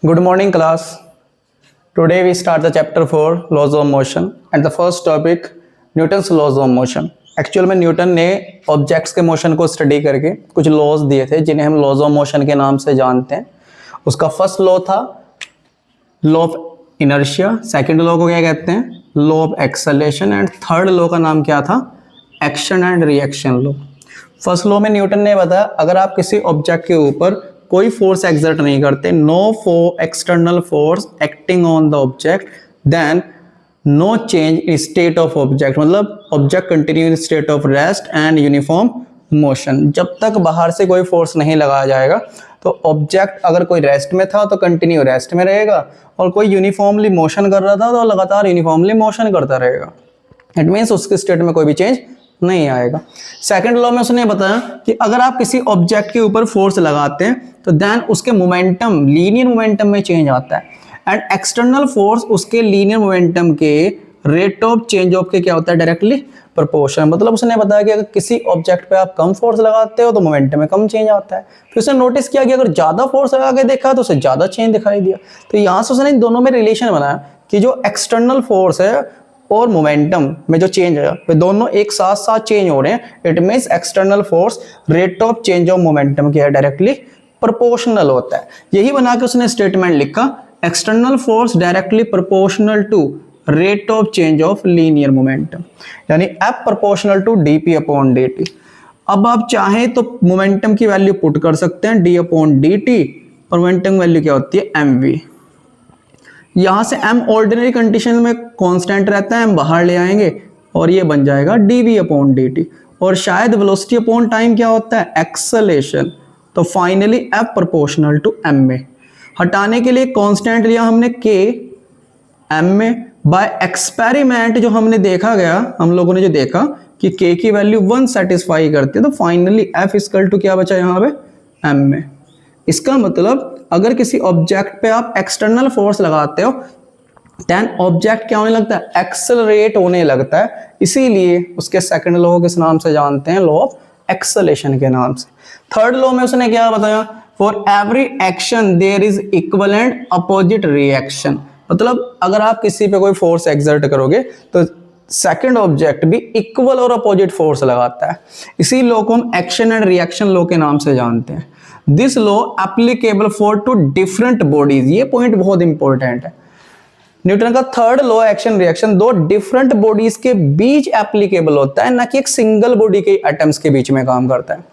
Good morning, class. Today we start the chapter 4 laws of motion and the first topic Newton's laws of motion. Actual में Newton ने objects के motion को study करके कुछ laws दिए थे जिन्हें हम लॉज ऑफ मोशन के नाम से जानते हैं. उसका फर्स्ट लॉ था law of inertia, second law को क्या कहते हैं law of acceleration and third law का नाम क्या था action and reaction law. First law में न्यूटन ने बताया अगर आप किसी ऑब्जेक्ट के ऊपर कोई फोर्स एक्सर्ट नहीं करते, no external force acting on the object, then no change in state of object, मतलब object continue in state of rest and uniform motion. जब तक बाहर से कोई फोर्स नहीं लगाया जाएगा तो ऑब्जेक्ट अगर कोई रेस्ट में था तो कंटिन्यू रेस्ट में रहेगा और कोई यूनिफॉर्मली मोशन कर रहा था तो लगातार यूनिफॉर्मली मोशन करता रहेगा. इट मीन्स उसके स्टेट में कोई भी चेंज नहीं आएगा. सेकंड लॉ में उसने बताया कि अगर आप किसी ऑब्जेक्ट के ऊपर फोर्स लगाते हैं तो देन उसके मोमेंटम लीनियर मोमेंटम में चेंज आता है एंड एक्सटर्नल फोर्स उसके लीनियर मोमेंटम के रेट ऑफ चेंज ऑफ के क्या होता है डायरेक्टली प्रोपोर्शन. मतलब उसने बताया कि अगर किसी ऑब्जेक्ट पे आप कम फोर्स लगाते हो तो मोमेंटम में कम चेंज आता है. फिर उसने नोटिस किया कि अगर ज्यादा फोर्स लगा के देखा तो उसे ज्यादा चेंज दिखाई दिया. तो यहाँ से उसने इन दोनों में रिलेशन बनाया कि जो एक्सटर्नल फोर्स है और मोमेंटम में जो चेंज है वे दोनों एक साथ साथ चेंज हो रहे हैं. It means external force rate of change of momentum के डायरेक्टली प्रोपोर्शनल होता है. यही बना के उसने स्टेटमेंट लिखा external force directly proportional to rate of change of linear momentum, यानी F proportional to dp upon dt. अब आप चाहें तो मोमेंटम की वैल्यू पुट कर सकते हैं d अपॉन dt और मोमेंटम वैल्यू क्या होती है mv. यहां से m ऑर्डिनरी कंडीशन में कांस्टेंट रहता है, हम बाहर ले आएंगे और ये बन जाएगा dv अपॉन dt. और शायद वेलोसिटी अपॉन टाइम क्या होता है एक्सेलरेशन. तो finally F proportional to m में हटाने के लिए कांस्टेंट लिया हमने k m में. बाय एक्सपेरिमेंट जो हमने देखा गया, हम लोगों ने जो देखा कि k की वैल्यू 1 सेटिस्फाई करती है तो फाइनली F इक्वल टू क्या बचा यहाँ पे m में. इसका मतलब अगर किसी ऑब्जेक्ट पे आप एक्सटर्नल फोर्स लगाते हो देन ऑब्जेक्ट क्या होने लगता है एक्सेलरेट होने लगता है. इसीलिए उसके सेकंड लॉ किस नाम से जानते हैं लॉ ऑफ एक्सेलरेशन के नाम से. थर्ड लॉ में उसने क्या बताया for every action there is equivalent opposite reaction. मतलब अगर आप किसी पे कोई फोर्स एक्सर्ट करोगे तो सेकंड ऑब्जेक्ट भी इक्वल और अपोजिट फोर्स लगाता है. इसी लॉ को हम एक्शन एंड रिएक्शन लॉ के नाम से जानते हैं. This law applicable for two different bodies. ये पॉइंट बहुत इंपॉर्टेंट है. न्यूटन का थर्ड लॉ एक्शन रिएक्शन दो डिफरेंट बॉडीज के बीच एप्लीकेबल होता है, ना कि एक सिंगल बॉडी के एटम्स के बीच में काम करता है.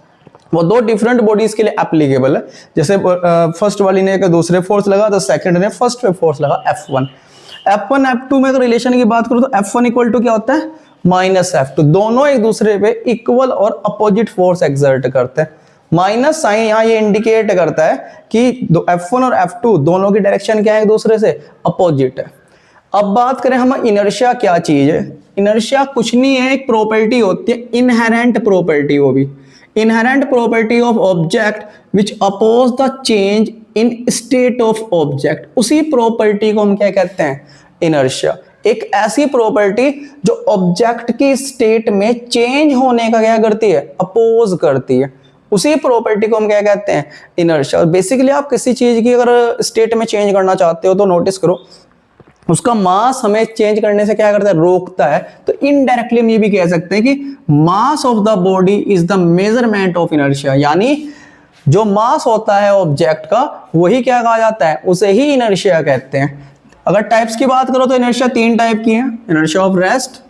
वो दो डिफरेंट बॉडीज के लिए एप्लीकेबल है. जैसे फर्स्ट वाली ने एक दूसरे फोर्स लगा तो सेकंड ने फर्स्ट पे फोर्स लगा F1. F1 F2 में अगर रिलेशन की बात करूं तो F1 इक्वल टू क्या होता है माइनस F2. दोनों एक दूसरे पे इक्वल और अपोजिट फोर्स एक्सर्ट करते हैं. माइनस साइन यहाँ ये इंडिकेट करता है कि F1 और F2 दोनों की डायरेक्शन क्या है एक दूसरे से अपोजिट है. अब बात करें हम इनर्शिया क्या चीज है. इनर्शिया कुछ नहीं है, एक प्रॉपर्टी होती है इनहेरेंट प्रॉपर्टी. वो भी inherent property of object which oppose the change in state of object. उसी प्रॉपर्टी को हम क्या कहते हैं इनर्शिया. एक ऐसी प्रॉपर्टी जो ऑब्जेक्ट की स्टेट में चेंज होने का क्या करती है अपोज करती है. उसी प्रॉपर्टी को हम क्या कहते हैं इनर्शिया. और बेसिकली आप किसी चीज की अगर स्टेट में चेंज करना चाहते हो तो नोटिस करो उसका मास हमें चेंज करने से क्या करता है रोकता है. तो इनडायरेक्टली हम ये भी कह सकते हैं कि mass of the body is the measurement of inertia. यानी जो मास होता है ऑब्जेक्ट का वही क्या कहा जाता है उसे ही इनर्शिया कहते हैं. अगर टाइप्स की बात करो तो इनर्शिया तीन टाइप की है. Inertia of rest,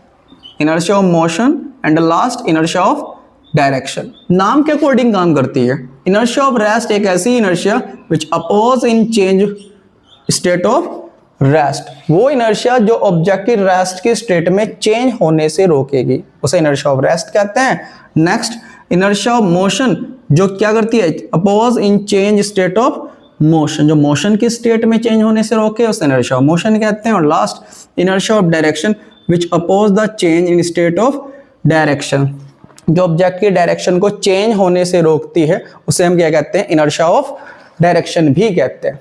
inertia of motion and last inertia of direction. नाम के अकॉर्डिंग काम करती है. इनर्शिया ऑफ रेस्ट एक ऐसी inertia which oppose in change state of rest. वो इनर्शिया जो ऑब्जेक्ट की रेस्ट की स्टेट में चेंज होने से रोकेगी उसे इनर्शिया ऑफ रेस्ट कहते हैं. नेक्स्ट इनर्शिया ऑफ मोशन जो क्या करती है oppose in change state of motion, जो मोशन की स्टेट में चेंज होने से रोके उसे इनर्शिया ऑफ मोशन कहते हैं. और last inertia of direction which oppose the change in state of direction, जो ऑब्जेक्ट की डायरेक्शन को चेंज होने से रोकती है उसे हम क्या कहते हैं इनर्शिया ऑफ डायरेक्शन भी कहते हैं.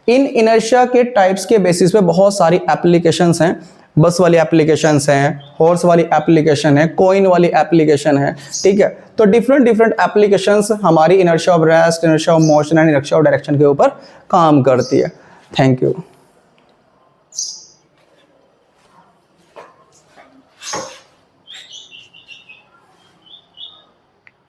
इन इनर्शिया के टाइप्स के बेसिस पे बहुत सारी एप्लीकेशंस हैं. बस वाली एप्लीकेशंस हैं, हॉर्स वाली एप्लीकेशन है, कॉइन वाली एप्लीकेशन है. ठीक है, तो डिफरेंट एप्लीकेशंस हमारी inertia of rest, inertia of motion and inertia of direction के ऊपर काम करती है. Thank you.